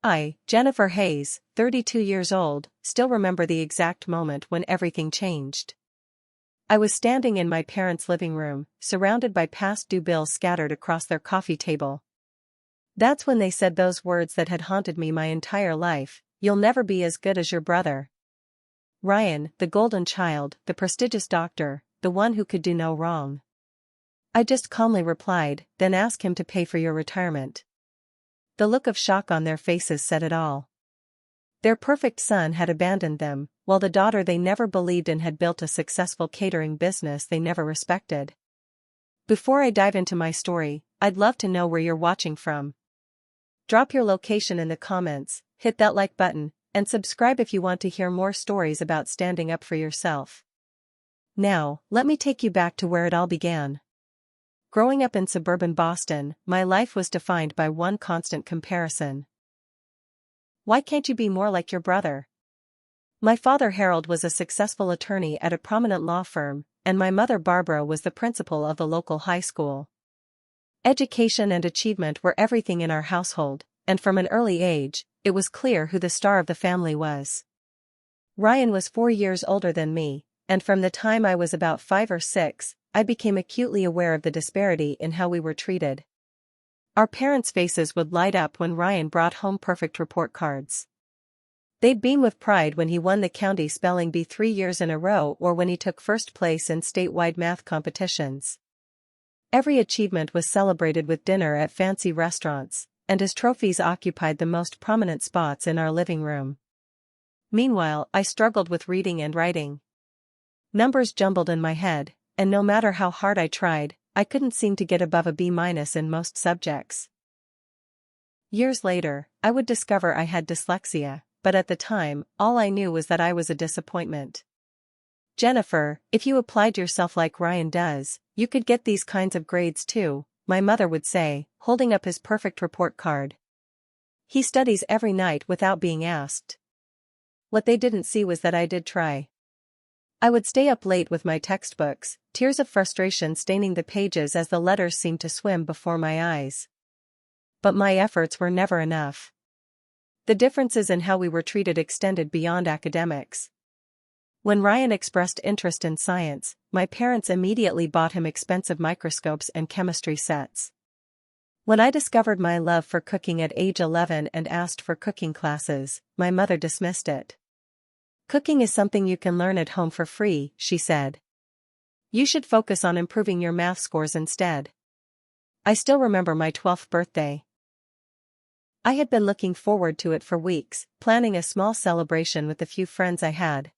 I, Jennifer Hayes, 32 years old, still remember the exact moment when everything changed. I was standing in my parents' living room, surrounded by past due bills scattered across their coffee table. That's when they said those words that had haunted me my entire life: "You'll never be as good as your brother." Ryan, the golden child, the prestigious doctor, the one who could do no wrong. I just calmly replied, "Then ask him to pay for your retirement." The look of shock on their faces said it all. Their perfect son had abandoned them, while the daughter they never believed in had built a successful catering business they never respected. Before I dive into my story, I'd love to know where you're watching from. Drop your location in the comments, hit that like button, and subscribe if you want to hear more stories about standing up for yourself. Now, let me take you back to where it all began. Growing up in suburban Boston, my life was defined by one constant comparison. Why can't you be more like your brother? My father Harold was a successful attorney at a prominent law firm, and my mother Barbara was the principal of the local high school. Education and achievement were everything in our household, and from an early age, it was clear who the star of the family was. Ryan was 4 years older than me, and from the time I was about 5 or 6, I became acutely aware of the disparity in how we were treated. Our parents' faces would light up when Ryan brought home perfect report cards. They'd beam with pride when he won the county spelling bee 3 years in a row or when he took first place in statewide math competitions. Every achievement was celebrated with dinner at fancy restaurants, and his trophies occupied the most prominent spots in our living room. Meanwhile, I struggled with reading and writing. Numbers jumbled in my head, and no matter how hard I tried, I couldn't seem to get above a B- in most subjects. Years later, I would discover I had dyslexia, but at the time, all I knew was that I was a disappointment. "Jennifer, if you applied yourself like Ryan does, you could get these kinds of grades too," my mother would say, holding up his perfect report card. "He studies every night without being asked." What they didn't see was that I did try. I would stay up late with my textbooks, tears of frustration staining the pages as the letters seemed to swim before my eyes. But my efforts were never enough. The differences in how we were treated extended beyond academics. When Ryan expressed interest in science, my parents immediately bought him expensive microscopes and chemistry sets. When I discovered my love for cooking at age 11 and asked for cooking classes, my mother dismissed it. "Cooking is something you can learn at home for free," she said. "You should focus on improving your math scores instead." I still remember my 12th birthday. I had been looking forward to it for weeks, planning a small celebration with the few friends I had.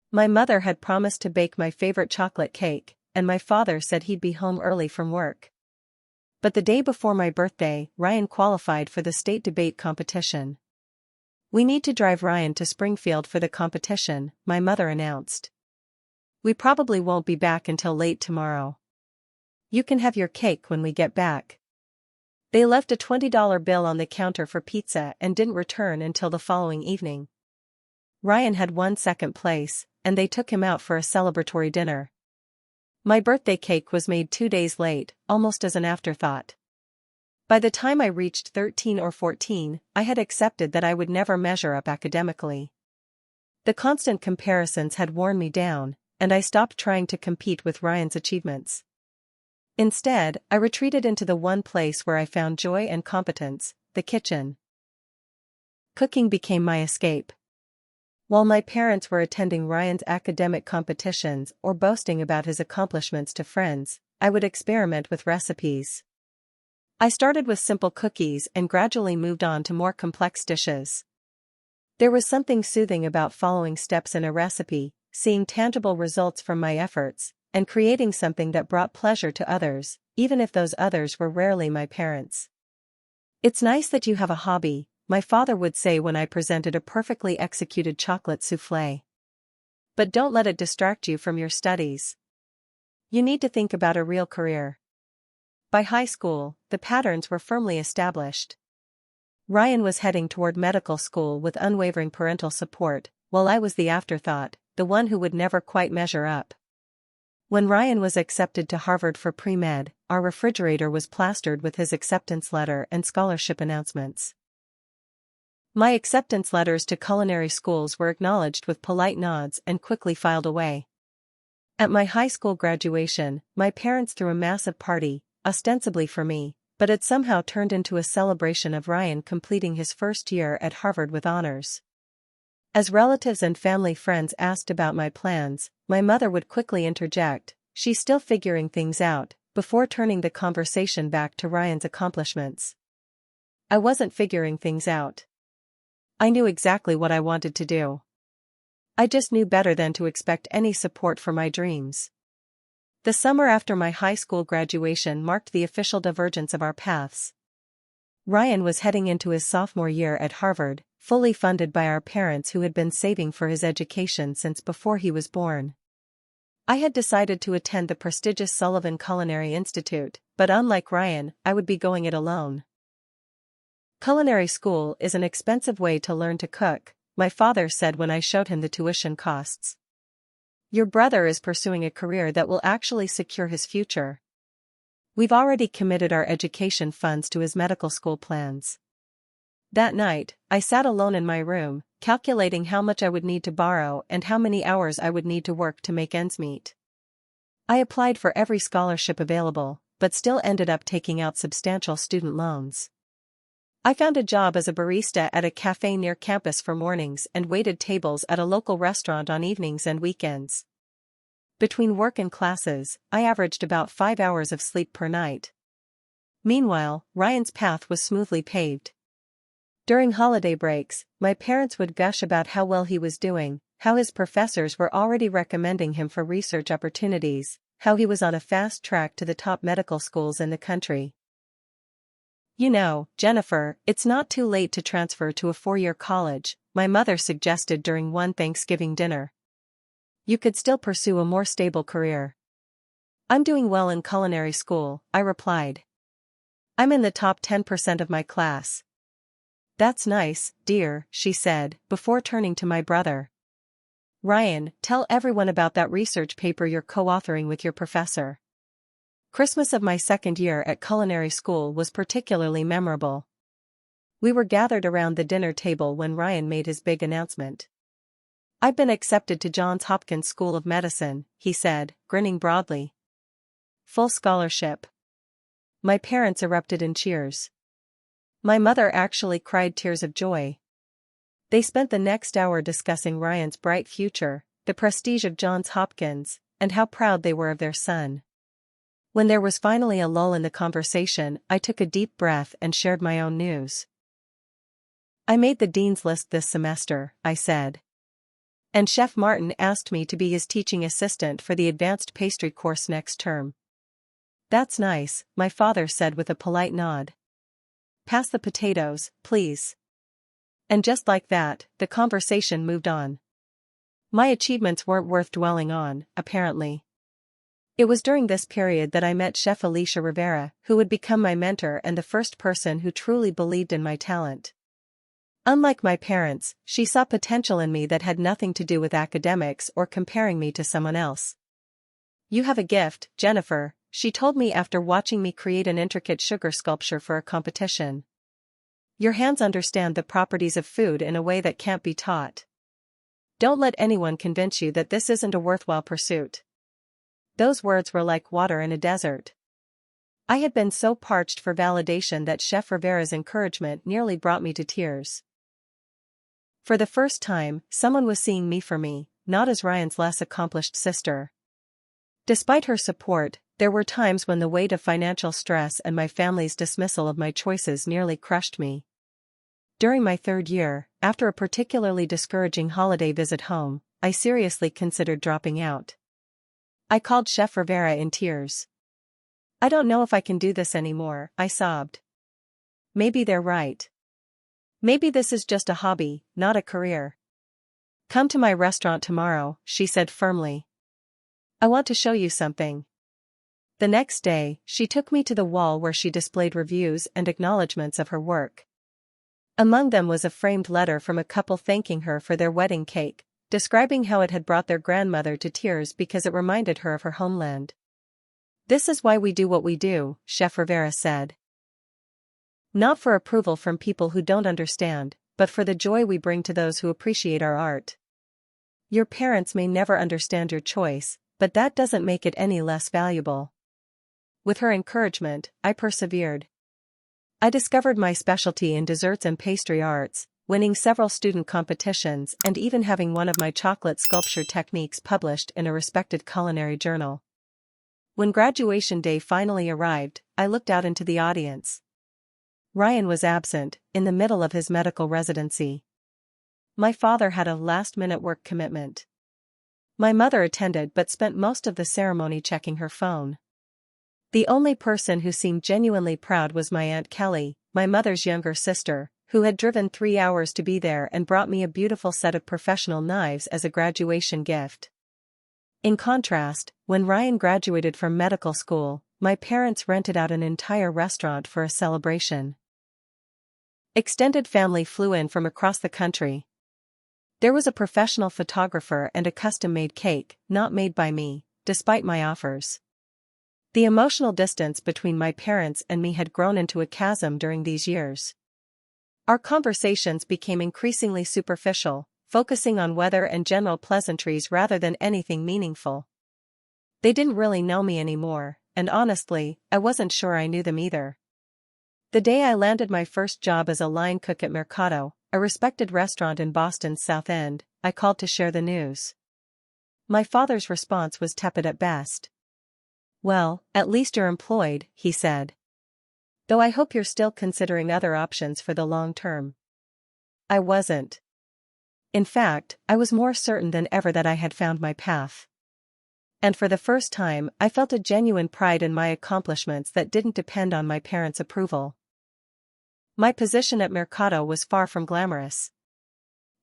My mother had promised to bake my favorite chocolate cake, and my father said he'd be home early from work. But the day before my birthday, Ryan qualified for the state debate competition. "We need to drive Ryan to Springfield for the competition," my mother announced. "We probably won't be back until late tomorrow. You can have your cake when we get back." They left a $20 bill on the counter for pizza and didn't return until the following evening. Ryan had won second place, and they took him out for a celebratory dinner. My birthday cake was made 2 days late, almost as an afterthought. By the time I reached 13 or 14, I had accepted that I would never measure up academically. The constant comparisons had worn me down, and I stopped trying to compete with Ryan's achievements. Instead, I retreated into the one place where I found joy and competence: the kitchen. Cooking became my escape. While my parents were attending Ryan's academic competitions or boasting about his accomplishments to friends, I would experiment with recipes. I started with simple cookies and gradually moved on to more complex dishes. There was something soothing about following steps in a recipe, seeing tangible results from my efforts, and creating something that brought pleasure to others, even if those others were rarely my parents. "It's nice that you have a hobby," my father would say when I presented a perfectly executed chocolate soufflé. "But don't let it distract you from your studies. You need to think about a real career." By high school, the patterns were firmly established. Ryan was heading toward medical school with unwavering parental support, while I was the afterthought, the one who would never quite measure up. When Ryan was accepted to Harvard for pre-med, our refrigerator was plastered with his acceptance letter and scholarship announcements. My acceptance letters to culinary schools were acknowledged with polite nods and quickly filed away. At my high school graduation, my parents threw a massive party, ostensibly for me, but it somehow turned into a celebration of Ryan completing his first year at Harvard with honors. As relatives and family friends asked about my plans, my mother would quickly interject, "She's still figuring things out," before turning the conversation back to Ryan's accomplishments. I wasn't figuring things out. I knew exactly what I wanted to do. I just knew better than to expect any support for my dreams. The summer after my high school graduation marked the official divergence of our paths. Ryan was heading into his sophomore year at Harvard, fully funded by our parents who had been saving for his education since before he was born. I had decided to attend the prestigious Sullivan Culinary Institute, but unlike Ryan, I would be going it alone. Culinary school is an expensive way to learn to cook, my father said when I showed him the tuition costs. Your brother is pursuing a career that will actually secure his future. We've already committed our education funds to his medical school plans. That night, I sat alone in my room, calculating how much I would need to borrow and how many hours I would need to work to make ends meet. I applied for every scholarship available, but still ended up taking out substantial student loans. I found a job as a barista at a cafe near campus for mornings and waited tables at a local restaurant on evenings and weekends. Between work and classes, I averaged about 5 hours of sleep per night. Meanwhile, Ryan's path was smoothly paved. During holiday breaks, my parents would gush about how well he was doing, how his professors were already recommending him for research opportunities, how he was on a fast track to the top medical schools in the country. "You know, Jennifer, it's not too late to transfer to a 4-year college," my mother suggested during one Thanksgiving dinner. "You could still pursue a more stable career." "I'm doing well in culinary school," I replied. "I'm in the top 10% of my class." "That's nice, dear," she said, before turning to my brother. "Ryan, tell everyone about that research paper you're co-authoring with your professor." Christmas of my second year at culinary school was particularly memorable. We were gathered around the dinner table when Ryan made his big announcement. "I've been accepted to Johns Hopkins School of Medicine," he said, grinning broadly. "Full scholarship." My parents erupted in cheers. My mother actually cried tears of joy. They spent the next hour discussing Ryan's bright future, the prestige of Johns Hopkins, and how proud they were of their son. When there was finally a lull in the conversation, I took a deep breath and shared my own news. "I made the dean's list this semester," I said. "And Chef Martin asked me to be his teaching assistant for the advanced pastry course next term." "That's nice," my father said with a polite nod. "Pass the potatoes, please." And just like that, the conversation moved on. My achievements weren't worth dwelling on, apparently. It was during this period that I met Chef Alicia Rivera, who would become my mentor and the first person who truly believed in my talent. Unlike my parents, she saw potential in me that had nothing to do with academics or comparing me to someone else. "You have a gift, Jennifer," she told me after watching me create an intricate sugar sculpture for a competition. "Your hands understand the properties of food in a way that can't be taught. Don't let anyone convince you that this isn't a worthwhile pursuit." Those words were like water in a desert. I had been so parched for validation that Chef Rivera's encouragement nearly brought me to tears. For the first time, someone was seeing me for me, not as Ryan's less accomplished sister. Despite her support, there were times when the weight of financial stress and my family's dismissal of my choices nearly crushed me. During my third year, after a particularly discouraging holiday visit home, I seriously considered dropping out. I called Chef Rivera in tears. "I don't know if I can do this anymore," I sobbed. "Maybe they're right. Maybe this is just a hobby, not a career." "Come to my restaurant tomorrow," she said firmly. "I want to show you something." The next day, she took me to the wall where she displayed reviews and acknowledgments of her work. Among them was a framed letter from a couple thanking her for their wedding cake, describing how it had brought their grandmother to tears because it reminded her of her homeland. "This is why we do what we do," Chef Rivera said. "Not for approval from people who don't understand, but for the joy we bring to those who appreciate our art. Your parents may never understand your choice, but that doesn't make it any less valuable. With her encouragement, I persevered. I discovered my specialty in desserts and pastry arts, winning several student competitions and even having one of my chocolate sculpture techniques published in a respected culinary journal. When graduation day finally arrived, I looked out into the audience. Ryan was absent, in the middle of his medical residency. My father had a last-minute work commitment. My mother attended but spent most of the ceremony checking her phone. The only person who seemed genuinely proud was my Aunt Kelly, my mother's younger sister, who had driven 3 hours to be there and brought me a beautiful set of professional knives as a graduation gift. In contrast, when Ryan graduated from medical school, my parents rented out an entire restaurant for a celebration. Extended family flew in from across the country. There was a professional photographer and a custom-made cake, not made by me, despite my offers. The emotional distance between my parents and me had grown into a chasm during these years. Our conversations became increasingly superficial, focusing on weather and general pleasantries rather than anything meaningful. They didn't really know me anymore, and honestly, I wasn't sure I knew them either. The day I landed my first job as a line cook at Mercado, a respected restaurant in Boston's South End, I called to share the news. My father's response was tepid at best. "Well, at least you're employed," he said. "Though I hope you're still considering other options for the long term." I wasn't. In fact, I was more certain than ever that I had found my path. And for the first time, I felt a genuine pride in my accomplishments that didn't depend on my parents' approval. My position at Mercado was far from glamorous.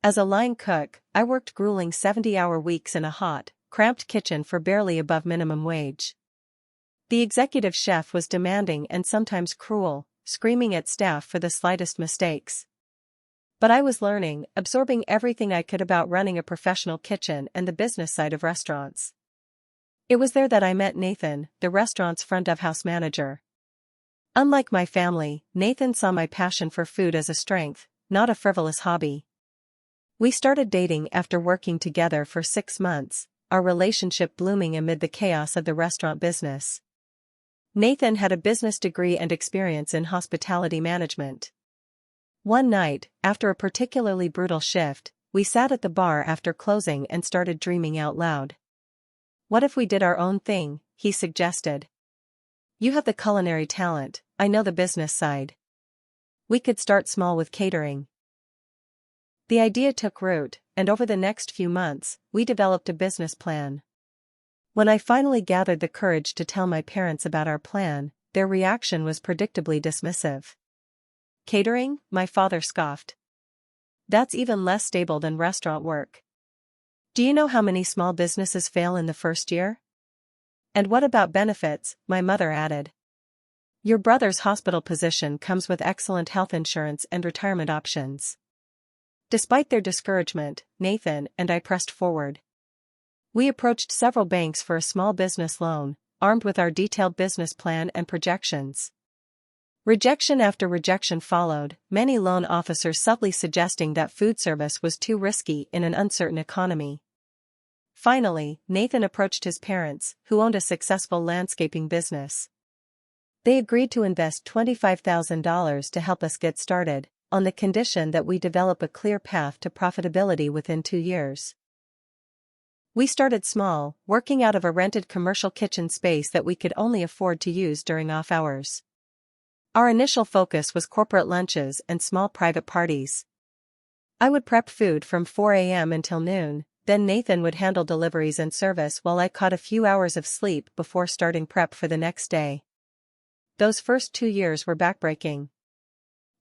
As a line cook, I worked grueling 70-hour weeks in a hot, cramped kitchen for barely above minimum wage. The executive chef was demanding and sometimes cruel, screaming at staff for the slightest mistakes. But I was learning, absorbing everything I could about running a professional kitchen and the business side of restaurants. It was there that I met Nathan, the restaurant's front-of-house manager. Unlike my family, Nathan saw my passion for food as a strength, not a frivolous hobby. We started dating after working together for 6 months, our relationship blooming amid the chaos of the restaurant business. Nathan had a business degree and experience in hospitality management. One night, after a particularly brutal shift, we sat at the bar after closing and started dreaming out loud. "What if we did our own thing?" he suggested. "You have the culinary talent, I know the business side. We could start small with catering." The idea took root, and over the next few months, we developed a business plan. When I finally gathered the courage to tell my parents about our plan, their reaction was predictably dismissive. "Catering?" my father scoffed. "That's even less stable than restaurant work. Do you know how many small businesses fail in the first year?" "And what about benefits?" my mother added. "Your brother's hospital position comes with excellent health insurance and retirement options." Despite their discouragement, Nathan and I pressed forward. We approached several banks for a small business loan, armed with our detailed business plan and projections. Rejection after rejection followed, many loan officers subtly suggesting that food service was too risky in an uncertain economy. Finally, Nathan approached his parents, who owned a successful landscaping business. They agreed to invest $25,000 to help us get started, on the condition that we develop a clear path to profitability within 2 years. We started small, working out of a rented commercial kitchen space that we could only afford to use during off hours. Our initial focus was corporate lunches and small private parties. I would prep food from 4 a.m. until noon, then Nathan would handle deliveries and service while I caught a few hours of sleep before starting prep for the next day. Those first 2 years were backbreaking.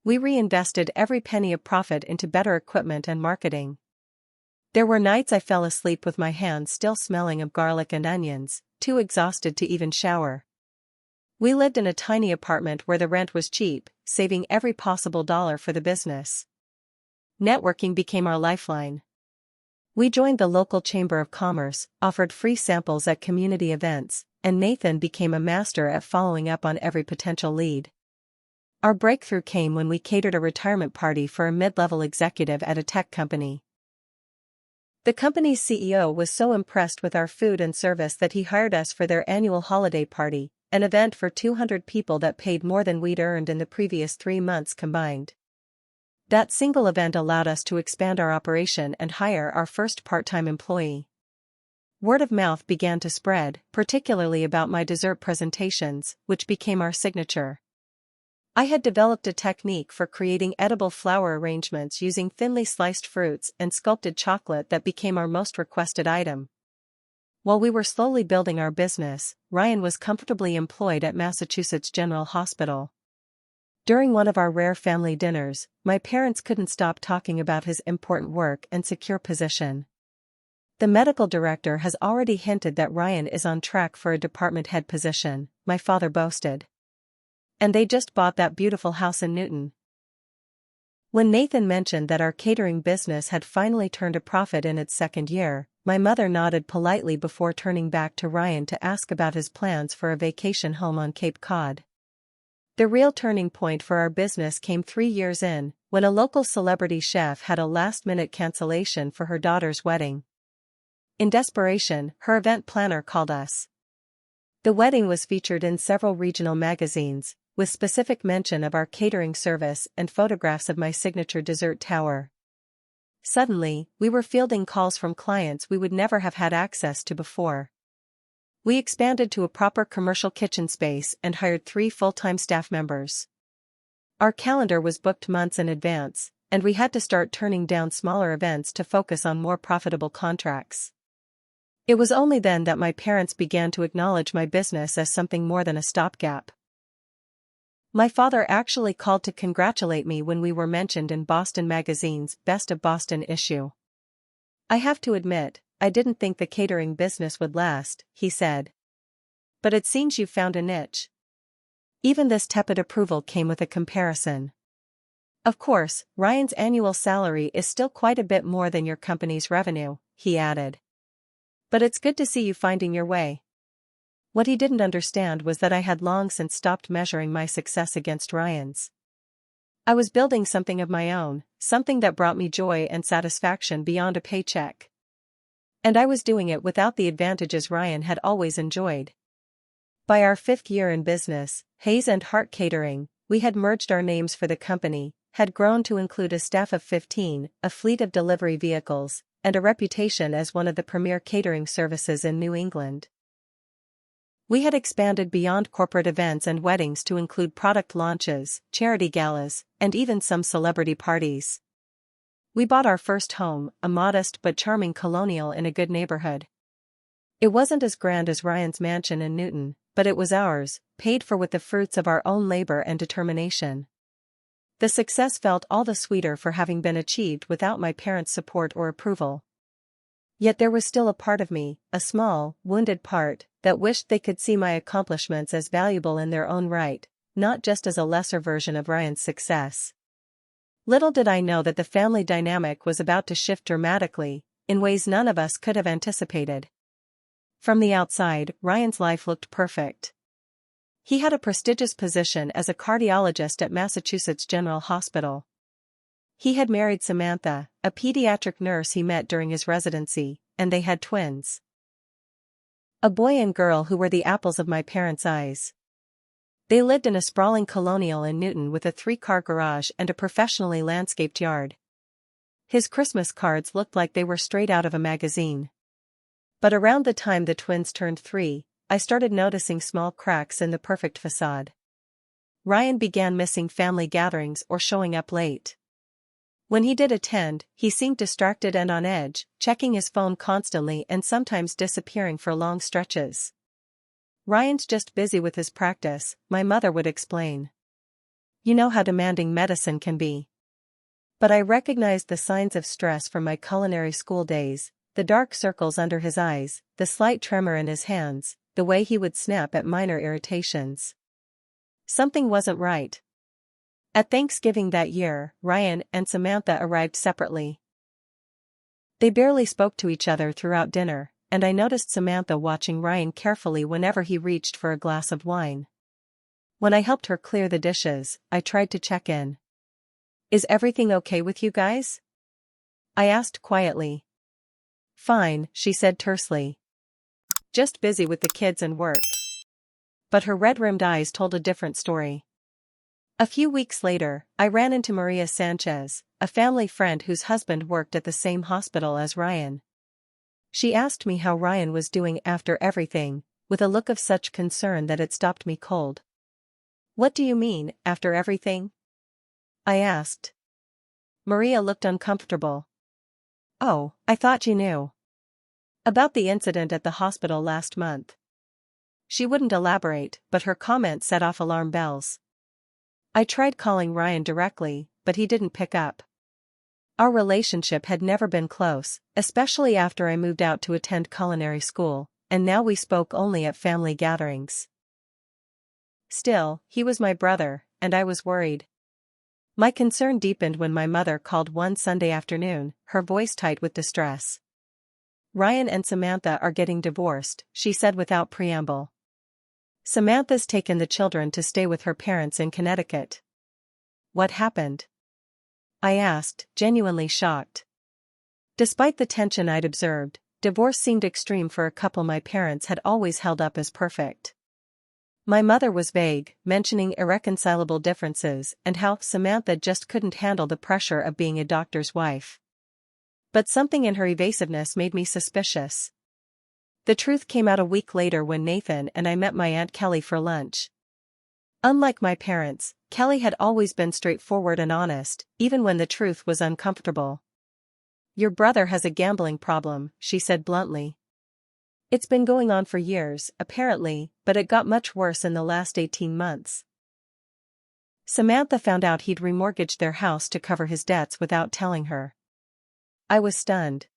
We reinvested every penny of profit into better equipment and marketing. There were nights I fell asleep with my hands still smelling of garlic and onions, too exhausted to even shower. We lived in a tiny apartment where the rent was cheap, saving every possible dollar for the business. Networking became our lifeline. We joined the local Chamber of Commerce, offered free samples at community events, and Nathan became a master at following up on every potential lead. Our breakthrough came when we catered a retirement party for a mid-level executive at a tech company. The company's CEO was so impressed with our food and service that he hired us for their annual holiday party, an event for 200 people that paid more than we'd earned in the previous 3 months combined. That single event allowed us to expand our operation and hire our first part-time employee. Word of mouth began to spread, particularly about my dessert presentations, which became our signature. I had developed a technique for creating edible flower arrangements using thinly sliced fruits and sculpted chocolate that became our most requested item. While we were slowly building our business, Ryan was comfortably employed at Massachusetts General Hospital. During one of our rare family dinners, my parents couldn't stop talking about his important work and secure position. The medical director has already hinted that Ryan is on track for a department head position, my father boasted. And they just bought that beautiful house in Newton. When Nathan mentioned that our catering business had finally turned a profit in its second year, my mother nodded politely before turning back to Ryan to ask about his plans for a vacation home on Cape Cod. The real turning point for our business came 3 years in, when a local celebrity chef had a last-minute cancellation for her daughter's wedding. In desperation, her event planner called us. The wedding was featured in several regional magazines, with specific mention of our catering service and photographs of my signature dessert tower. Suddenly, we were fielding calls from clients we would never have had access to before. We expanded to a proper commercial kitchen space and hired 3 full-time staff members. Our calendar was booked months in advance, and we had to start turning down smaller events to focus on more profitable contracts. It was only then that my parents began to acknowledge my business as something more than a stopgap. My father actually called to congratulate me when we were mentioned in Boston Magazine's Best of Boston issue. I have to admit, I didn't think the catering business would last, he said. But it seems you've found a niche. Even this tepid approval came with a comparison. Of course, Ryan's annual salary is still quite a bit more than your company's revenue, he added. But it's good to see you finding your way. What he didn't understand was that I had long since stopped measuring my success against Ryan's. I was building something of my own, something that brought me joy and satisfaction beyond a paycheck. And I was doing it without the advantages Ryan had always enjoyed. By our 5th year in business, Hayes and Hart Catering, we had merged our names for the company, had grown to include a staff of 15, a fleet of delivery vehicles, and a reputation as one of the premier catering services in New England. We had expanded beyond corporate events and weddings to include product launches, charity galas, and even some celebrity parties. We bought our first home, a modest but charming colonial in a good neighborhood. It wasn't as grand as Ryan's mansion in Newton, but it was ours, paid for with the fruits of our own labor and determination. The success felt all the sweeter for having been achieved without my parents' support or approval. Yet there was still a part of me, a small, wounded part, that wished they could see my accomplishments as valuable in their own right, not just as a lesser version of Ryan's success. Little did I know that the family dynamic was about to shift dramatically, in ways none of us could have anticipated. From the outside, Ryan's life looked perfect. He had a prestigious position as a cardiologist at Massachusetts General Hospital. He had married Samantha, a pediatric nurse he met during his residency, and they had twins. A boy and girl who were the apples of my parents' eyes. They lived in a sprawling colonial in Newton with a 3-car garage and a professionally landscaped yard. His Christmas cards looked like they were straight out of a magazine. But around the time the twins turned 3, I started noticing small cracks in the perfect facade. Ryan began missing family gatherings or showing up late. When he did attend, he seemed distracted and on edge, checking his phone constantly and sometimes disappearing for long stretches. "Ryan's just busy with his practice," my mother would explain. "You know how demanding medicine can be." But I recognized the signs of stress from my culinary school days, the dark circles under his eyes, the slight tremor in his hands, the way he would snap at minor irritations. Something wasn't right. At Thanksgiving that year, Ryan and Samantha arrived separately. They barely spoke to each other throughout dinner, and I noticed Samantha watching Ryan carefully whenever he reached for a glass of wine. When I helped her clear the dishes, I tried to check in. "Is everything okay with you guys?" I asked quietly. "Fine," she said tersely. "Just busy with the kids and work." But her red-rimmed eyes told a different story. A few weeks later, I ran into Maria Sanchez, a family friend whose husband worked at the same hospital as Ryan. She asked me how Ryan was doing after everything, with a look of such concern that it stopped me cold. "What do you mean, after everything?" I asked. Maria looked uncomfortable. "Oh, I thought you knew about the incident at the hospital last month." She wouldn't elaborate, but her comment set off alarm bells. I tried calling Ryan directly, but he didn't pick up. Our relationship had never been close, especially after I moved out to attend culinary school, and now we spoke only at family gatherings. Still, he was my brother, and I was worried. My concern deepened when my mother called one Sunday afternoon, her voice tight with distress. "Ryan and Samantha are getting divorced," she said without preamble. "Samantha's taken the children to stay with her parents in Connecticut." "What happened?" I asked, genuinely shocked. Despite the tension I'd observed, divorce seemed extreme for a couple my parents had always held up as perfect. My mother was vague, mentioning irreconcilable differences and how Samantha just couldn't handle the pressure of being a doctor's wife. But something in her evasiveness made me suspicious. The truth came out a week later when Nathan and I met my Aunt Kelly for lunch. Unlike my parents, Kelly had always been straightforward and honest, even when the truth was uncomfortable. "Your brother has a gambling problem," she said bluntly. "It's been going on for years, apparently, but it got much worse in the last 18 months. Samantha found out he'd remortgaged their house to cover his debts without telling her." I was stunned.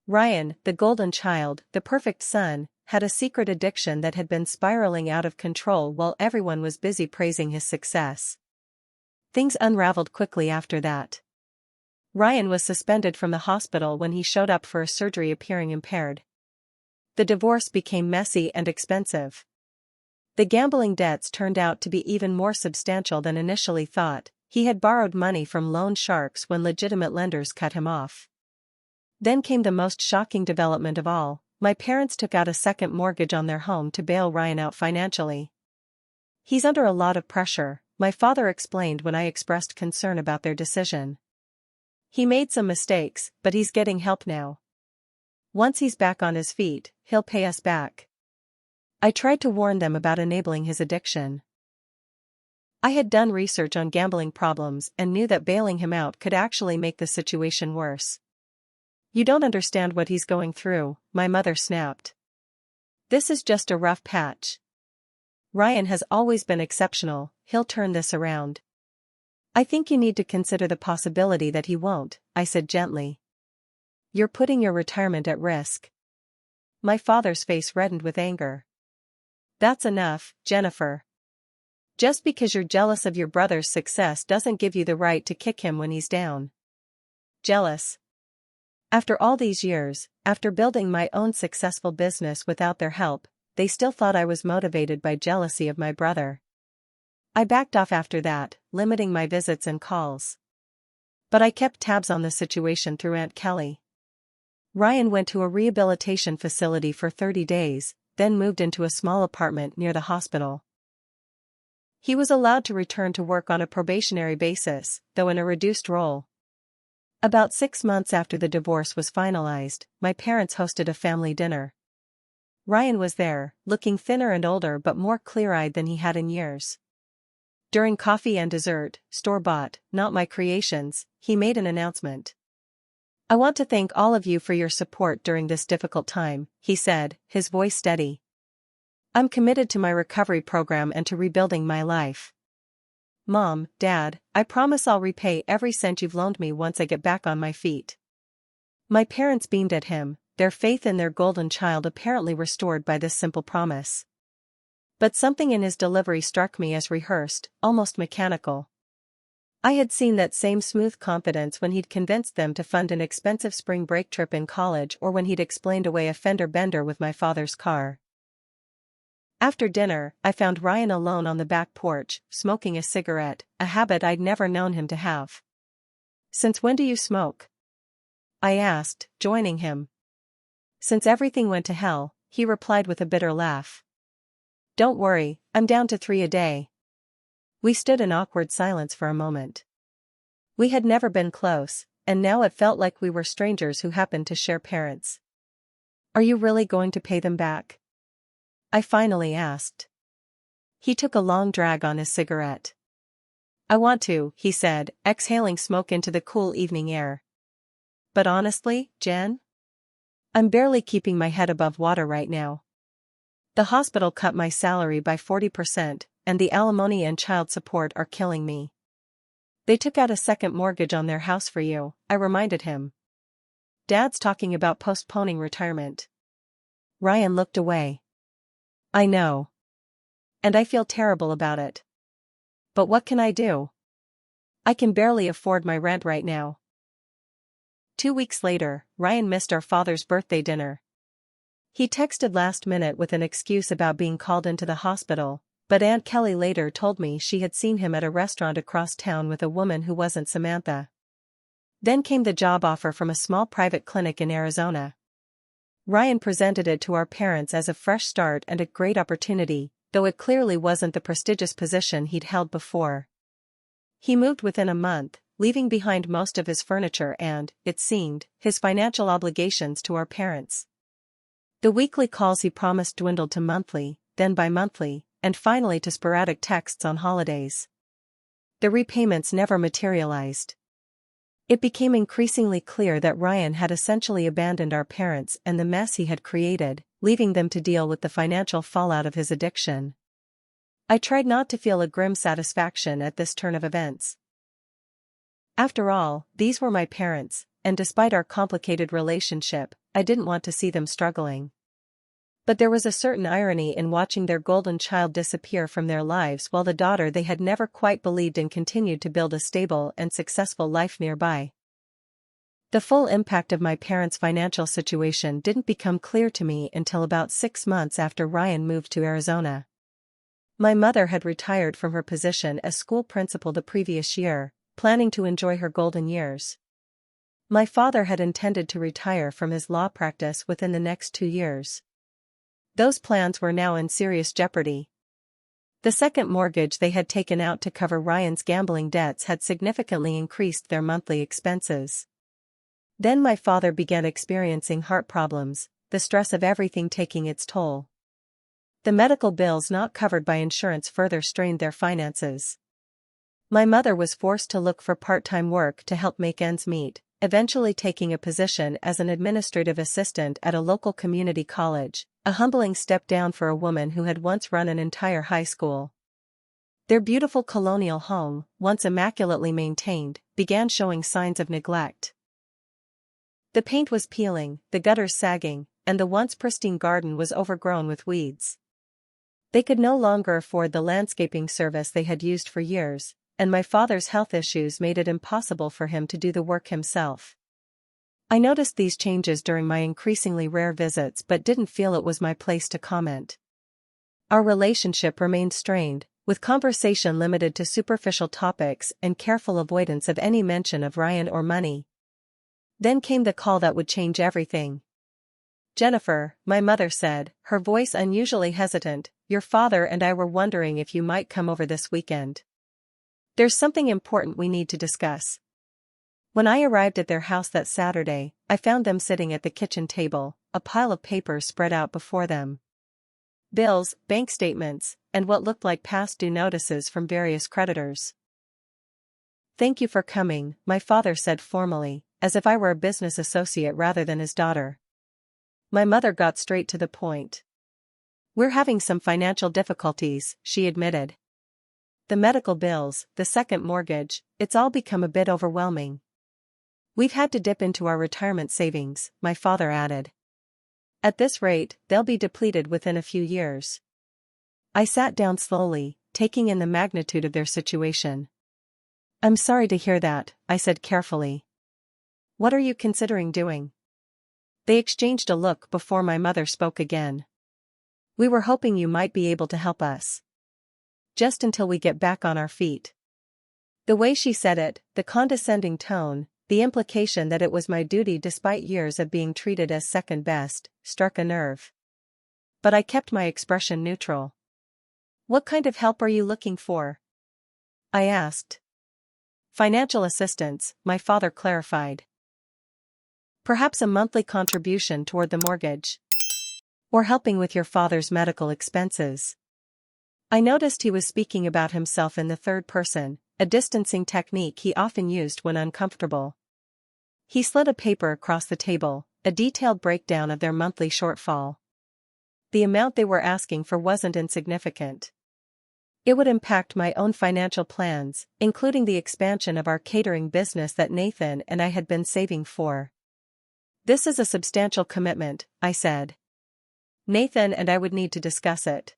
Ryan, the golden child, the perfect son, had a secret addiction that had been spiraling out of control while everyone was busy praising his success. Things unraveled quickly after that. Ryan was suspended from the hospital when he showed up for a surgery appearing impaired. The divorce became messy and expensive. The gambling debts turned out to be even more substantial than initially thought. He had borrowed money from loan sharks when legitimate lenders cut him off. Then came the most shocking development of all. My parents took out a second mortgage on their home to bail Ryan out financially. "He's under a lot of pressure," my father explained when I expressed concern about their decision. "He made some mistakes, but he's getting help now. Once he's back on his feet, he'll pay us back." I tried to warn them about enabling his addiction. I had done research on gambling problems and knew that bailing him out could actually make the situation worse. "You don't understand what he's going through," my mother snapped. "This is just a rough patch. Ryan has always been exceptional, he'll turn this around." "I think you need to consider the possibility that he won't," I said gently. "You're putting your retirement at risk." My father's face reddened with anger. "That's enough, Jennifer. Just because you're jealous of your brother's success doesn't give you the right to kick him when he's down." Jealous? After all these years, after building my own successful business without their help, they still thought I was motivated by jealousy of my brother. I backed off after that, limiting my visits and calls. But I kept tabs on the situation through Aunt Kelly. Ryan went to a rehabilitation facility for 30 days, then moved into a small apartment near the hospital. He was allowed to return to work on a probationary basis, though in a reduced role. About 6 months after the divorce was finalized, my parents hosted a family dinner. Ryan was there, looking thinner and older but more clear-eyed than he had in years. During coffee and dessert, store-bought, not my creations, he made an announcement. "I want to thank all of you for your support during this difficult time," he said, his voice steady. "I'm committed to my recovery program and to rebuilding my life. Mom, Dad, I promise I'll repay every cent you've loaned me once I get back on my feet." My parents beamed at him, their faith in their golden child apparently restored by this simple promise. But something in his delivery struck me as rehearsed, almost mechanical. I had seen that same smooth confidence when he'd convinced them to fund an expensive spring break trip in college or when he'd explained away a fender bender with my father's car. After dinner, I found Ryan alone on the back porch, smoking a cigarette, a habit I'd never known him to have. "Since when do you smoke?" I asked, joining him. "Since everything went to hell," he replied with a bitter laugh. "Don't worry, I'm down to 3 a day." We stood in awkward silence for a moment. We had never been close, and now it felt like we were strangers who happened to share parents. "Are you really going to pay them back?" I finally asked. He took a long drag on his cigarette. "I want to," he said, exhaling smoke into the cool evening air. "But honestly, Jen? I'm barely keeping my head above water right now. The hospital cut my salary by 40%, and the alimony and child support are killing me." "They took out a second mortgage on their house for you," I reminded him. "Dad's talking about postponing retirement." Ryan looked away. "I know. And I feel terrible about it. But what can I do? I can barely afford my rent right now." 2 weeks later, Ryan missed our father's birthday dinner. He texted last minute with an excuse about being called into the hospital, but Aunt Kelly later told me she had seen him at a restaurant across town with a woman who wasn't Samantha. Then came the job offer from a small private clinic in Arizona. Ryan presented it to our parents as a fresh start and a great opportunity, though it clearly wasn't the prestigious position he'd held before. He moved within a month, leaving behind most of his furniture and, it seemed, his financial obligations to our parents. The weekly calls he promised dwindled to monthly, then bi-monthly, and finally to sporadic texts on holidays. The repayments never materialized. It became increasingly clear that Ryan had essentially abandoned our parents and the mess he had created, leaving them to deal with the financial fallout of his addiction. I tried not to feel a grim satisfaction at this turn of events. After all, these were my parents, and despite our complicated relationship, I didn't want to see them struggling. But there was a certain irony in watching their golden child disappear from their lives while the daughter they had never quite believed in continued to build a stable and successful life nearby. The full impact of my parents' financial situation didn't become clear to me until about 6 months after Ryan moved to Arizona. My mother had retired from her position as school principal the previous year, planning to enjoy her golden years. My father had intended to retire from his law practice within the next 2 years. Those plans were now in serious jeopardy. The second mortgage they had taken out to cover Ryan's gambling debts had significantly increased their monthly expenses. Then my father began experiencing heart problems, the stress of everything taking its toll. The medical bills not covered by insurance further strained their finances. My mother was forced to look for part-time work to help make ends meet, eventually taking a position as an administrative assistant at a local community college, a humbling step down for a woman who had once run an entire high school. Their beautiful colonial home, once immaculately maintained, began showing signs of neglect. The paint was peeling, the gutters sagging, and the once pristine garden was overgrown with weeds. They could no longer afford the landscaping service they had used for years, and my father's health issues made it impossible for him to do the work himself. I noticed these changes during my increasingly rare visits but didn't feel it was my place to comment. Our relationship remained strained, with conversation limited to superficial topics and careful avoidance of any mention of Ryan or money. Then came the call that would change everything. "Jennifer," my mother said, her voice unusually hesitant, "your father and I were wondering if you might come over this weekend. There's something important we need to discuss." When I arrived at their house that Saturday, I found them sitting at the kitchen table, a pile of papers spread out before them. Bills, bank statements, and what looked like past due notices from various creditors. "Thank you for coming," my father said formally, as if I were a business associate rather than his daughter. My mother got straight to the point. "We're having some financial difficulties," she admitted. "The medical bills, the second mortgage, it's all become a bit overwhelming. We've had to dip into our retirement savings," my father added. "At this rate, they'll be depleted within a few years." I sat down slowly, taking in the magnitude of their situation. "I'm sorry to hear that," I said carefully. "What are you considering doing?" They exchanged a look before my mother spoke again. We were hoping you might be able to help us. Just until we get back on our feet. The way she said it, the condescending tone, the implication that it was my duty despite years of being treated as second best, struck a nerve. But I kept my expression neutral. What kind of help are you looking for? I asked. Financial assistance, my father clarified. Perhaps a monthly contribution toward the mortgage. Or helping with your father's medical expenses. I noticed he was speaking about himself in the third person, a distancing technique he often used when uncomfortable. He slid a paper across the table, a detailed breakdown of their monthly shortfall. The amount they were asking for wasn't insignificant. It would impact my own financial plans, including the expansion of our catering business that Nathan and I had been saving for. This is a substantial commitment, I said. Nathan and I would need to discuss it.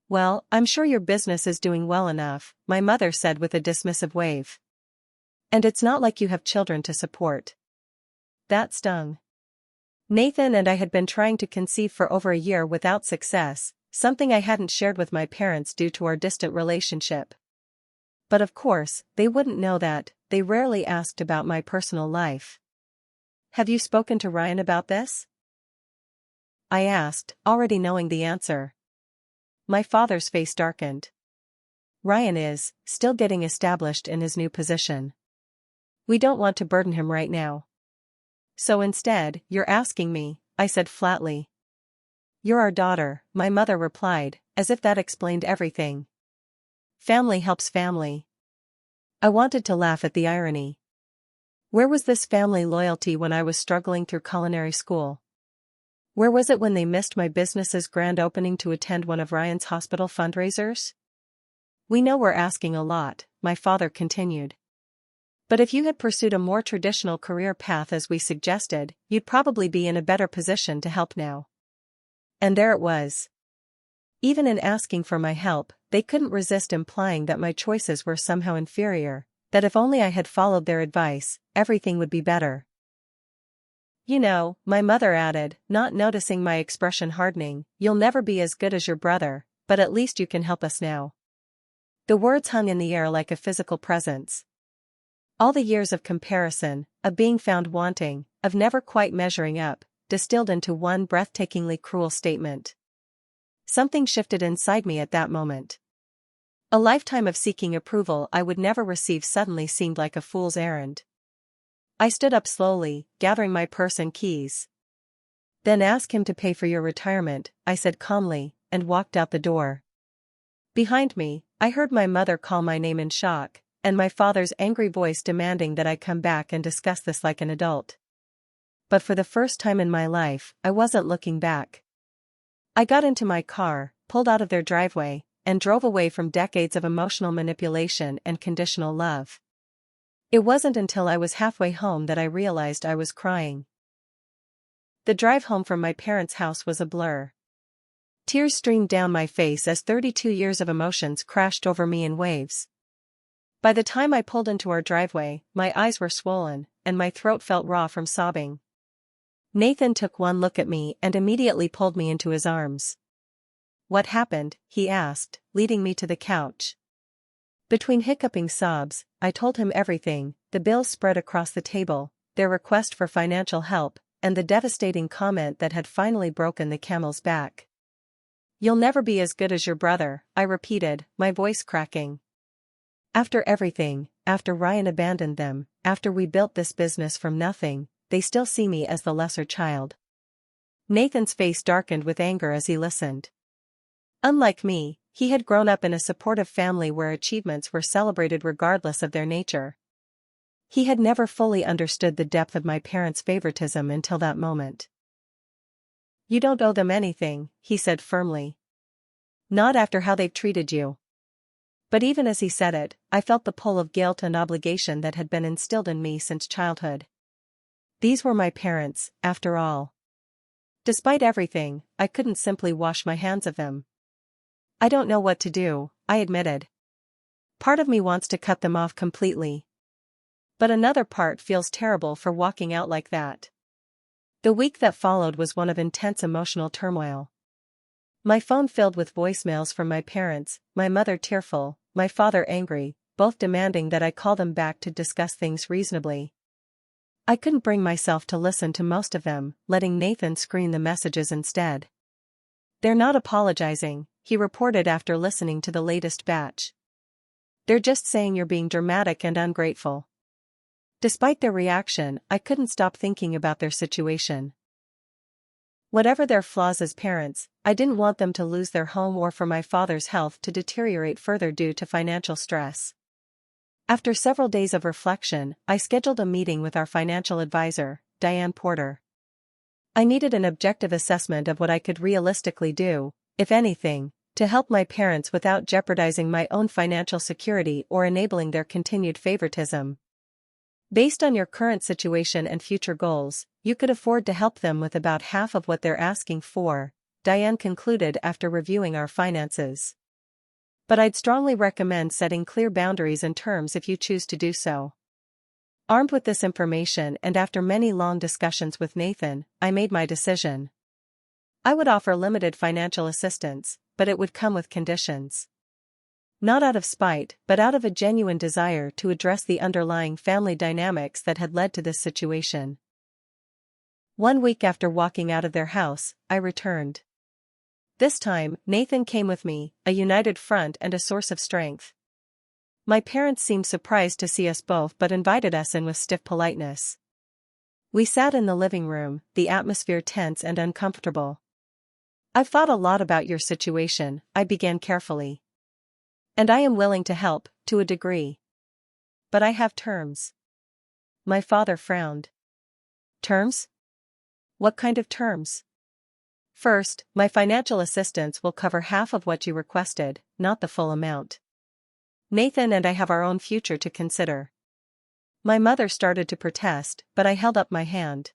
Well, I'm sure your business is doing well enough, my mother said with a dismissive wave. And it's not like you have children to support. That stung. Nathan and I had been trying to conceive for over a year without success, something I hadn't shared with my parents due to our distant relationship. But of course, they wouldn't know that. They rarely asked about my personal life. Have you spoken to Ryan about this? I asked, already knowing the answer. My father's face darkened. Ryan is still getting established in his new position. We don't want to burden him right now. So instead, you're asking me, I said flatly. You're our daughter, my mother replied, as if that explained everything. Family helps family. I wanted to laugh at the irony. Where was this family loyalty when I was struggling through culinary school? Where was it when they missed my business's grand opening to attend one of Ryan's hospital fundraisers? We know we're asking a lot, my father continued. But if you had pursued a more traditional career path as we suggested, you'd probably be in a better position to help now. And there it was. Even in asking for my help, they couldn't resist implying that my choices were somehow inferior, that if only I had followed their advice, everything would be better. You know, my mother added, not noticing my expression hardening, you'll never be as good as your brother, but at least you can help us now. The words hung in the air like a physical presence. All the years of comparison, of being found wanting, of never quite measuring up, distilled into one breathtakingly cruel statement. Something shifted inside me at that moment. A lifetime of seeking approval I would never receive suddenly seemed like a fool's errand. I stood up slowly, gathering my purse and keys. Then ask him to pay for your retirement, I said calmly, and walked out the door. Behind me, I heard my mother call my name in shock, and my father's angry voice demanding that I come back and discuss this like an adult. But for the first time in my life, I wasn't looking back. I got into my car, pulled out of their driveway, and drove away from decades of emotional manipulation and conditional love. It wasn't until I was halfway home that I realized I was crying. The drive home from my parents' house was a blur. Tears streamed down my face as 32 years of emotions crashed over me in waves. By the time I pulled into our driveway, my eyes were swollen, and my throat felt raw from sobbing. Nathan took one look at me and immediately pulled me into his arms. What happened? He asked, leading me to the couch. Between hiccuping sobs, I told him everything, the bills spread across the table, their request for financial help, and the devastating comment that had finally broken the camel's back. You'll never be as good as your brother, I repeated, my voice cracking. After everything, after Ryan abandoned them, after we built this business from nothing, they still see me as the lesser child. Nathan's face darkened with anger as he listened. Unlike me, he had grown up in a supportive family where achievements were celebrated regardless of their nature. He had never fully understood the depth of my parents' favoritism until that moment. You don't owe them anything, he said firmly. Not after how they've treated you. But even as he said it, I felt the pull of guilt and obligation that had been instilled in me since childhood. These were my parents, after all. Despite everything, I couldn't simply wash my hands of them. I don't know what to do, I admitted. Part of me wants to cut them off completely. But another part feels terrible for walking out like that. The week that followed was one of intense emotional turmoil. My phone filled with voicemails from my parents, my mother tearful, my father angry, both demanding that I call them back to discuss things reasonably. I couldn't bring myself to listen to most of them, letting Nathan screen the messages instead. "They're not apologizing," he reported after listening to the latest batch. "They're just saying you're being dramatic and ungrateful." Despite their reaction, I couldn't stop thinking about their situation. Whatever their flaws as parents, I didn't want them to lose their home or for my father's health to deteriorate further due to financial stress. After several days of reflection, I scheduled a meeting with our financial advisor, Diane Porter. I needed an objective assessment of what I could realistically do, if anything, to help my parents without jeopardizing my own financial security or enabling their continued favoritism. "Based on your current situation and future goals, you could afford to help them with about half of what they're asking for," Diane concluded after reviewing our finances. "But I'd strongly recommend setting clear boundaries and terms if you choose to do so." Armed with this information and after many long discussions with Nathan, I made my decision. I would offer limited financial assistance, but it would come with conditions. Not out of spite, but out of a genuine desire to address the underlying family dynamics that had led to this situation. 1 week after walking out of their house, I returned. This time, Nathan came with me, a united front and a source of strength. My parents seemed surprised to see us both but invited us in with stiff politeness. We sat in the living room, the atmosphere tense and uncomfortable. "I've thought a lot about your situation," I began carefully. "And I am willing to help, to a degree. But I have terms." My father frowned. "Terms? What kind of terms?" "First, my financial assistance will cover half of what you requested, not the full amount. Nathan and I have our own future to consider." My mother started to protest, but I held up my hand.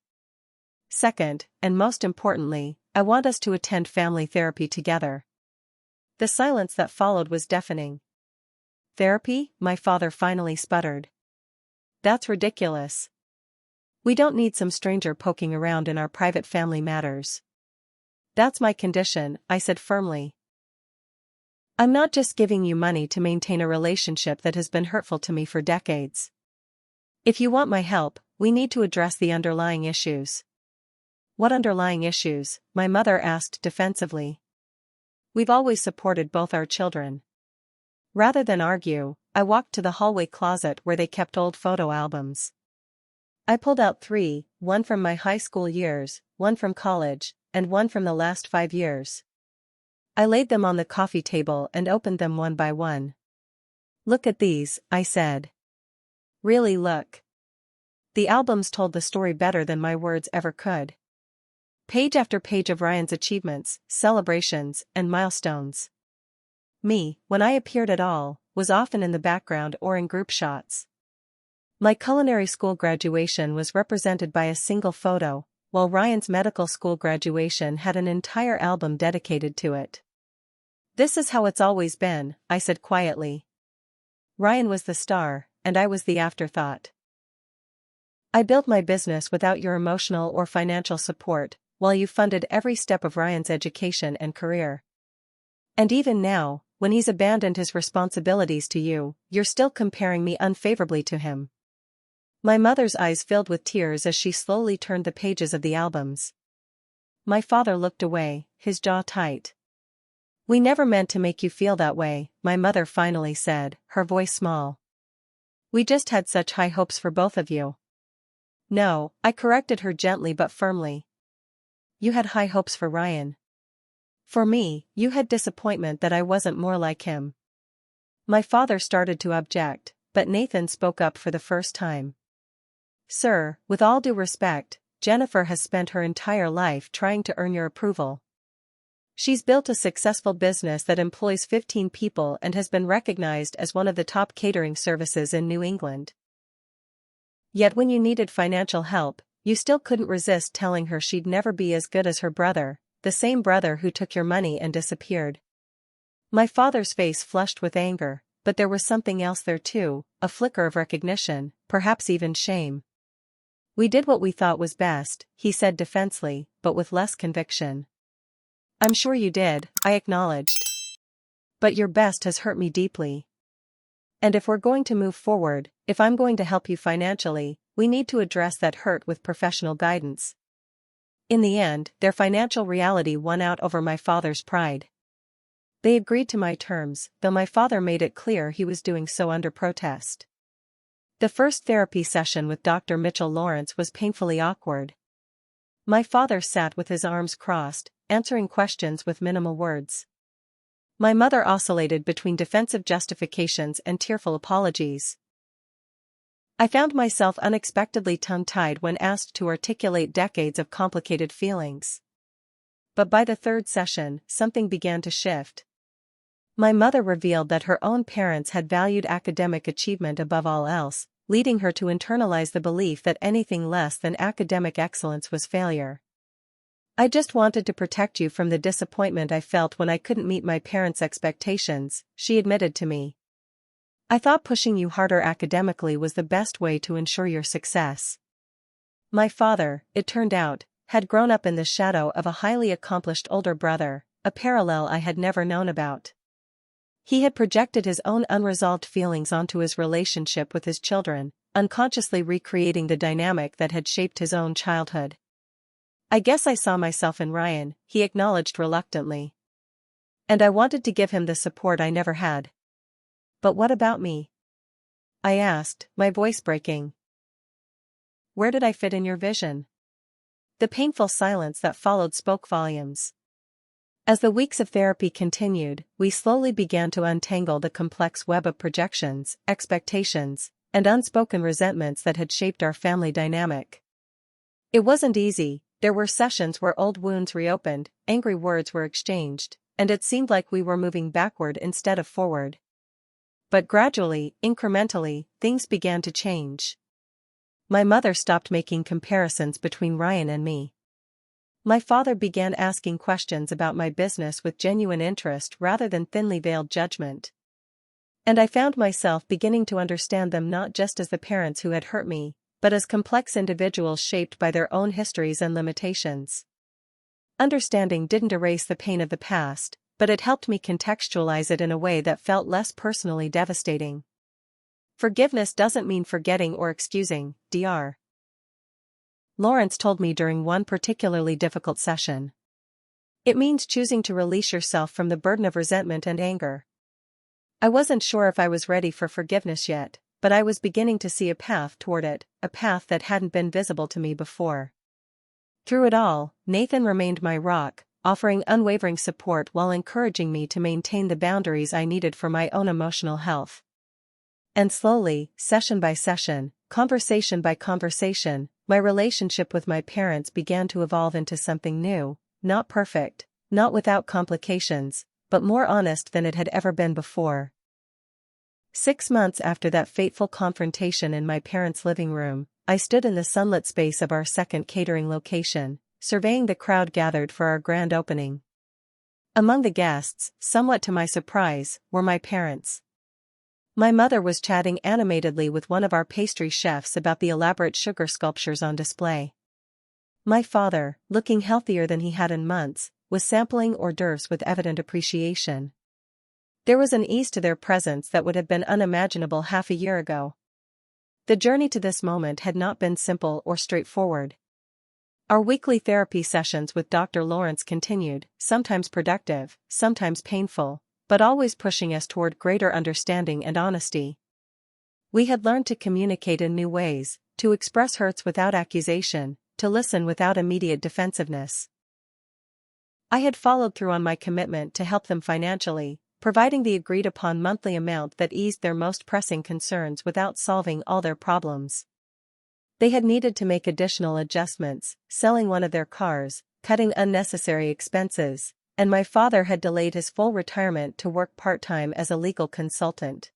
"Second, and most importantly, I want us to attend family therapy together." The silence that followed was deafening. "Therapy?" my father finally sputtered. "That's ridiculous. We don't need some stranger poking around in our private family matters." "That's my condition," I said firmly. "I'm not just giving you money to maintain a relationship that has been hurtful to me for decades. If you want my help, we need to address the underlying issues." "What underlying issues?" my mother asked defensively. "We've always supported both our children." Rather than argue, I walked to the hallway closet where they kept old photo albums. I pulled out 3, one from my high school years, one from college, and one from the last 5 years. I laid them on the coffee table and opened them one by one. "Look at these," I said. "Really look." The albums told the story better than my words ever could. Page after page of Ryan's achievements, celebrations, and milestones. Me, when I appeared at all, was often in the background or in group shots. My culinary school graduation was represented by a single photo, while Ryan's medical school graduation had an entire album dedicated to it. "This is how it's always been," I said quietly. Ryan was the star, and I was the afterthought. "I built my business without your emotional or financial support, while you funded every step of Ryan's education and career. And even now, when he's abandoned his responsibilities to you, you're still comparing me unfavorably to him." My mother's eyes filled with tears as she slowly turned the pages of the albums. My father looked away, his jaw tight. "We never meant to make you feel that way," my mother finally said, her voice small. "We just had such high hopes for both of you." "No," I corrected her gently but firmly. "You had high hopes for Ryan. For me, you had disappointment that I wasn't more like him." My father started to object, but Nathan spoke up for the first time. "Sir, with all due respect, Jennifer has spent her entire life trying to earn your approval. She's built a successful business that employs 15 people and has been recognized as one of the top catering services in New England. Yet when you needed financial help, you still couldn't resist telling her she'd never be as good as her brother, the same brother who took your money and disappeared." My father's face flushed with anger, but there was something else there too, a flicker of recognition, perhaps even shame. "We did what we thought was best," he said defensively, but with less conviction. I'm sure you did, I acknowledged. But your best has hurt me deeply. And if we're going to move forward, if I'm going to help you financially, we need to address that hurt with professional guidance. In the end, their financial reality won out over my father's pride. They agreed to my terms, though my father made it clear he was doing so under protest. The first therapy session with Dr. Mitchell Lawrence was painfully awkward. My father sat with his arms crossed, answering questions with minimal words. My mother oscillated between defensive justifications and tearful apologies. I found myself unexpectedly tongue-tied when asked to articulate decades of complicated feelings. But by the third session, something began to shift. My mother revealed that her own parents had valued academic achievement above all else, leading her to internalize the belief that anything less than academic excellence was failure. I just wanted to protect you from the disappointment I felt when I couldn't meet my parents' expectations, she admitted to me. I thought pushing you harder academically was the best way to ensure your success. My father, it turned out, had grown up in the shadow of a highly accomplished older brother, a parallel I had never known about. He had projected his own unresolved feelings onto his relationship with his children, unconsciously recreating the dynamic that had shaped his own childhood. I guess I saw myself in Ryan, he acknowledged reluctantly. And I wanted to give him the support I never had. But what about me? I asked, my voice breaking. Where did I fit in your vision? The painful silence that followed spoke volumes. As the weeks of therapy continued, we slowly began to untangle the complex web of projections, expectations, and unspoken resentments that had shaped our family dynamic. It wasn't easy. There were sessions where old wounds reopened, angry words were exchanged, and it seemed like we were moving backward instead of forward. But gradually, incrementally, things began to change. My mother stopped making comparisons between Ryan and me. My father began asking questions about my business with genuine interest rather than thinly veiled judgment. And I found myself beginning to understand them not just as the parents who had hurt me, but as complex individuals shaped by their own histories and limitations. Understanding didn't erase the pain of the past, but it helped me contextualize it in a way that felt less personally devastating. Forgiveness doesn't mean forgetting or excusing, Dr. Lawrence told me during one particularly difficult session. It means choosing to release yourself from the burden of resentment and anger. I wasn't sure if I was ready for forgiveness yet, but I was beginning to see a path toward it, a path that hadn't been visible to me before. Through it all, Nathan remained my rock, offering unwavering support while encouraging me to maintain the boundaries I needed for my own emotional health. And slowly, session by session, conversation by conversation, my relationship with my parents began to evolve into something new, not perfect, not without complications, but more honest than it had ever been before. 6 months after that fateful confrontation in my parents' living room, I stood in the sunlit space of our second catering location, surveying the crowd gathered for our grand opening. Among the guests, somewhat to my surprise, were my parents. My mother was chatting animatedly with one of our pastry chefs about the elaborate sugar sculptures on display. My father, looking healthier than he had in months, was sampling hors d'oeuvres with evident appreciation. There was an ease to their presence that would have been unimaginable half a year ago. The journey to this moment had not been simple or straightforward. Our weekly therapy sessions with Dr. Lawrence continued, sometimes productive, sometimes painful, but always pushing us toward greater understanding and honesty. We had learned to communicate in new ways, to express hurts without accusation, to listen without immediate defensiveness. I had followed through on my commitment to help them financially, providing the agreed-upon monthly amount that eased their most pressing concerns without solving all their problems. They had needed to make additional adjustments, selling one of their cars, cutting unnecessary expenses, and my father had delayed his full retirement to work part-time as a legal consultant.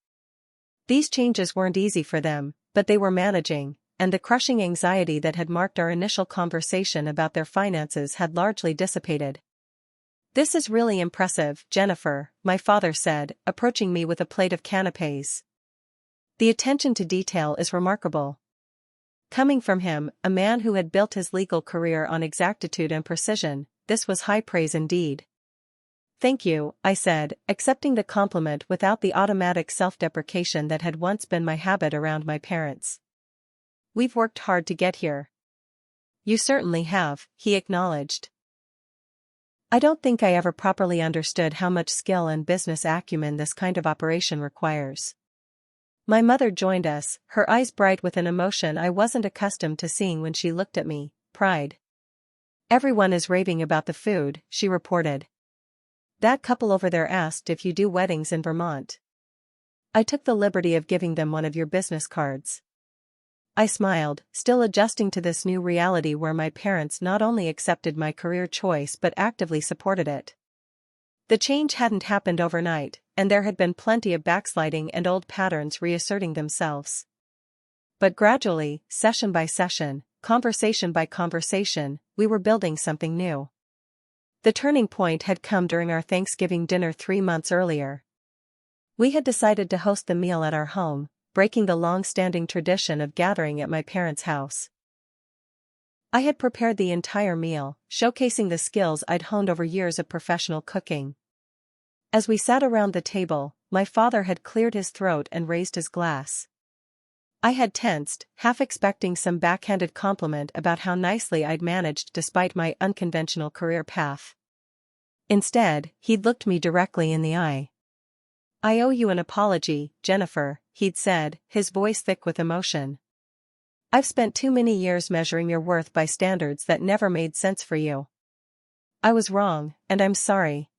These changes weren't easy for them, but they were managing, and the crushing anxiety that had marked our initial conversation about their finances had largely dissipated. "This is really impressive, Jennifer," my father said, approaching me with a plate of canapés. "The attention to detail is remarkable." Coming from him, a man who had built his legal career on exactitude and precision, this was high praise indeed. Thank you, I said, accepting the compliment without the automatic self-deprecation that had once been my habit around my parents. We've worked hard to get here. You certainly have, he acknowledged. I don't think I ever properly understood how much skill and business acumen this kind of operation requires. My mother joined us, her eyes bright with an emotion I wasn't accustomed to seeing when she looked at me, pride. Everyone is raving about the food, she reported. That couple over there asked if you do weddings in Vermont. I took the liberty of giving them one of your business cards. I smiled, still adjusting to this new reality where my parents not only accepted my career choice but actively supported it. The change hadn't happened overnight, and there had been plenty of backsliding and old patterns reasserting themselves. But gradually, session by session, conversation by conversation, we were building something new. The turning point had come during our Thanksgiving dinner 3 months earlier. We had decided to host the meal at our home, breaking the long-standing tradition of gathering at my parents' house. I had prepared the entire meal, showcasing the skills I'd honed over years of professional cooking. As we sat around the table, my father had cleared his throat and raised his glass. I had tensed, half expecting some backhanded compliment about how nicely I'd managed despite my unconventional career path. Instead, he'd looked me directly in the eye. I owe you an apology, Jennifer, he'd said, his voice thick with emotion. I've spent too many years measuring your worth by standards that never made sense for you. I was wrong, and I'm sorry.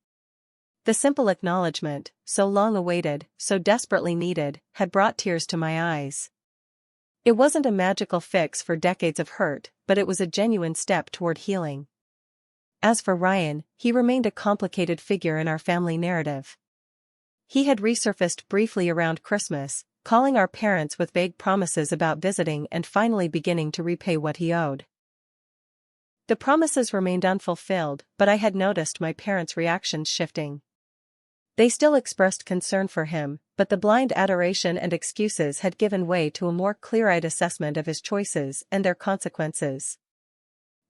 The simple acknowledgement, so long awaited, so desperately needed, had brought tears to my eyes. It wasn't a magical fix for decades of hurt, but it was a genuine step toward healing. As for Ryan, he remained a complicated figure in our family narrative. He had resurfaced briefly around Christmas, calling our parents with vague promises about visiting and finally beginning to repay what he owed. The promises remained unfulfilled, but I had noticed my parents' reactions shifting. They still expressed concern for him, but the blind adoration and excuses had given way to a more clear-eyed assessment of his choices and their consequences.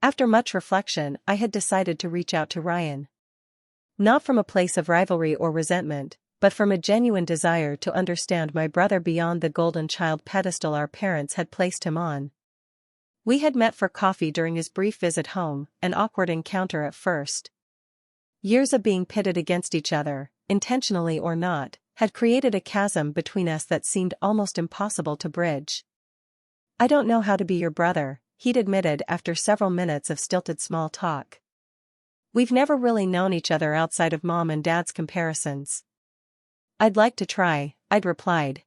After much reflection, I had decided to reach out to Ryan. Not from a place of rivalry or resentment, but from a genuine desire to understand my brother beyond the golden child pedestal our parents had placed him on. We had met for coffee during his brief visit home, an awkward encounter at first. Years of being pitted against each other, intentionally or not, had created a chasm between us that seemed almost impossible to bridge. I don't know how to be your brother, he'd admitted after several minutes of stilted small talk. We've never really known each other outside of mom and dad's comparisons. I'd like to try, I'd replied.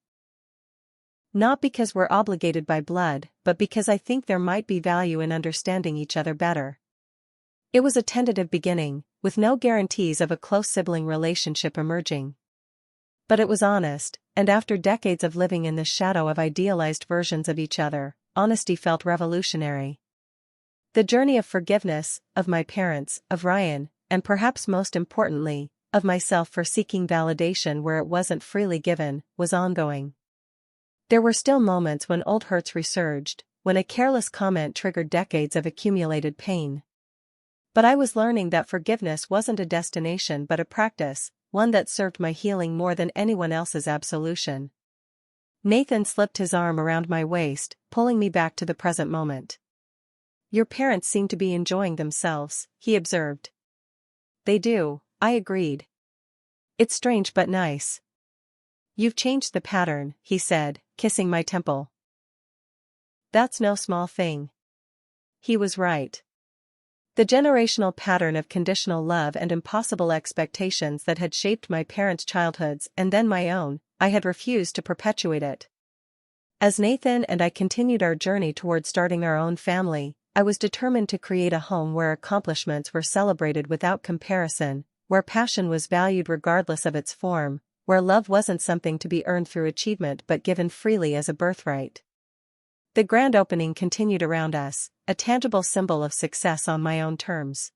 Not because we're obligated by blood, but because I think there might be value in understanding each other better. It was a tentative beginning, with no guarantees of a close sibling relationship emerging. But it was honest, and after decades of living in the shadow of idealized versions of each other, honesty felt revolutionary. The journey of forgiveness, of my parents, of Ryan, and perhaps most importantly, of myself for seeking validation where it wasn't freely given, was ongoing. There were still moments when old hurts resurged, when a careless comment triggered decades of accumulated pain. But I was learning that forgiveness wasn't a destination but a practice, one that served my healing more than anyone else's absolution. Nathan slipped his arm around my waist, pulling me back to the present moment. Your parents seem to be enjoying themselves, he observed. They do, I agreed. It's strange but nice. You've changed the pattern, he said, kissing my temple. That's no small thing. He was right. The generational pattern of conditional love and impossible expectations that had shaped my parents' childhoods and then my own, I had refused to perpetuate it. As Nathan and I continued our journey toward starting our own family, I was determined to create a home where accomplishments were celebrated without comparison, where passion was valued regardless of its form, where love wasn't something to be earned through achievement but given freely as a birthright. The grand opening continued around us, a tangible symbol of success on my own terms.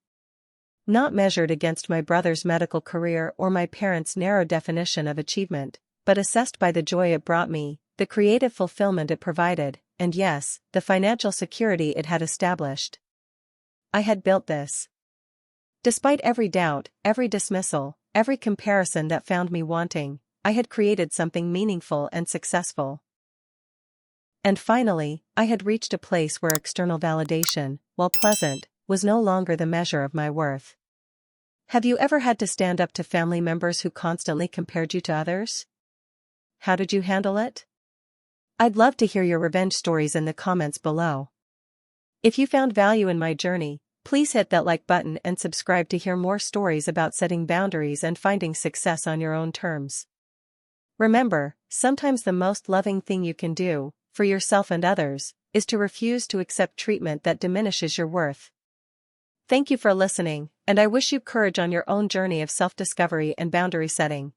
Not measured against my brother's medical career or my parents' narrow definition of achievement, but assessed by the joy it brought me, the creative fulfillment it provided, and yes, the financial security it had established. I had built this. Despite every doubt, every dismissal, every comparison that found me wanting, I had created something meaningful and successful. And finally, I had reached a place where external validation, while pleasant, was no longer the measure of my worth. Have you ever had to stand up to family members who constantly compared you to others? How did you handle it? I'd love to hear your revenge stories in the comments below. If you found value in my journey, please hit that like button and subscribe to hear more stories about setting boundaries and finding success on your own terms. Remember, sometimes the most loving thing you can do, for yourself and others, is to refuse to accept treatment that diminishes your worth. Thank you for listening, and I wish you courage on your own journey of self-discovery and boundary setting.